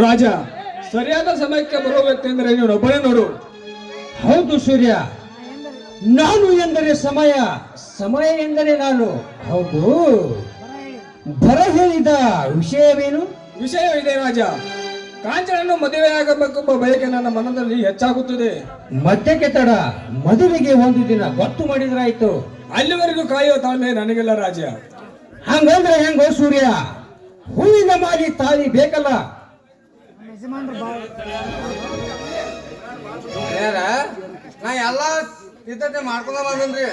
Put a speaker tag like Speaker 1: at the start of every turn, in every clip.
Speaker 1: ರಾಜ, ಸರಿಯಾದ ಸಮಯಕ್ಕೆ ಬರುವ ವ್ಯಕ್ತಿ ಎಂದರೆ ನೀನು ಒಬ್ಬನೇ ನೋಡು.
Speaker 2: ಹೌದು ಸೂರ್ಯ, ನಾನು ಎಂದರೆ ಸಮಯ, ಸಮಯ ಎಂದರೆ ನಾನು. ಹೌದು, ಬರ ಹೇಳಿದ ವಿಷಯವೇನು?
Speaker 1: ವಿಷಯವಿದೆ ರಾಜ. ಕಾಂಚನನ್ನು ಮದುವೆಯಾಗಬೇಕೆಂಬ ಬಯಕೆ ನನ್ನ ಮನದಲ್ಲಿ ಹೆಚ್ಚಾಗುತ್ತದೆ.
Speaker 2: ಮಧ್ಯಕ್ಕೆ ತಡ, ಮದುವೆಗೆ ಒಂದು ದಿನ ಗೊತ್ತು ಮಾಡಿದ್ರಾಯ್ತು.
Speaker 1: ಅಲ್ಲಿವರೆಗೂ ಕಾಯುವ ತಾಳ್ಮೆ ನನಗಿಲ್ಲ ರಾಜ.
Speaker 2: ಹಂಗಂದ್ರೆ ಹೆಂಗೋ ಸೂರ್ಯ, ಹೂವಿನ ಮಾಲಿ ತಾಳಿ ಬೇಕಲ್ಲ.
Speaker 3: ನಾ ಎಲ್ಲ ಸಿದ್ಧತೆ ಮಾಡ್ಕೊಂಡ ಬಂದ್ರಿ.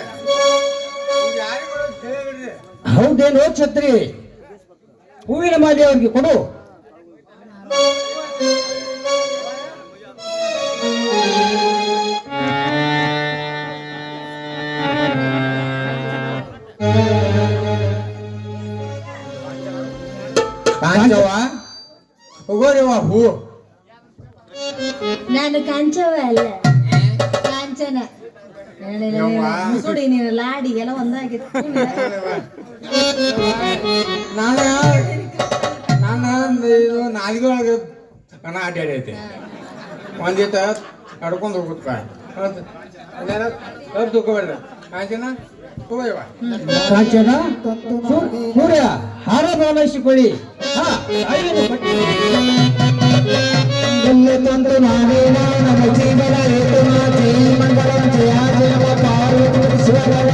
Speaker 2: ಹೌದೇನೋ ಛತ್ರಿ, ಹೂವಿನ ಮಾಲಿ ಅವ್ರಿಗೆ ಕೊಡು.
Speaker 3: ಕಾಂಚವ್ವ, ಹೋಗೋರಿವ ಹೂ.
Speaker 4: ನಾನು ಕಾಂಚವ ಅಲ್ಲ, ಕಾಂಚನ. ಮುಸುಡಿ ನೀನು ಲಾಡಿ ಎಲ್ಲ ಒಂದಾಗಿತ್ತು.
Speaker 3: ನಾನು ಇದು ನಾಲ್ಗೊಳಗೆ ಕಣ ಅಡ್ಡಾಡೈತಿ. ಒಂದಿಟ ನಡ್ಕೊಂಡು ಹೋಗುತ್ತ ತಗೋಬೇಡ್ರಿ. ಕಾಂಚನ ತಗೋಯವ.
Speaker 2: ಕಾಂಚನ, ಸೂರ್ಯ, ಹಾರ ಬಾಲೈಸಿಕೊಳ್ಳಿ. ತಂತ್ರ ನಾವೇನ ನಮ್ಮ ಜೀವನ ಹೇತು ಜೈ ಮಂಗಲಂ ಜಯ ಜಯವ ಪಾರ್ವತಿ ಶಿವಗಣ.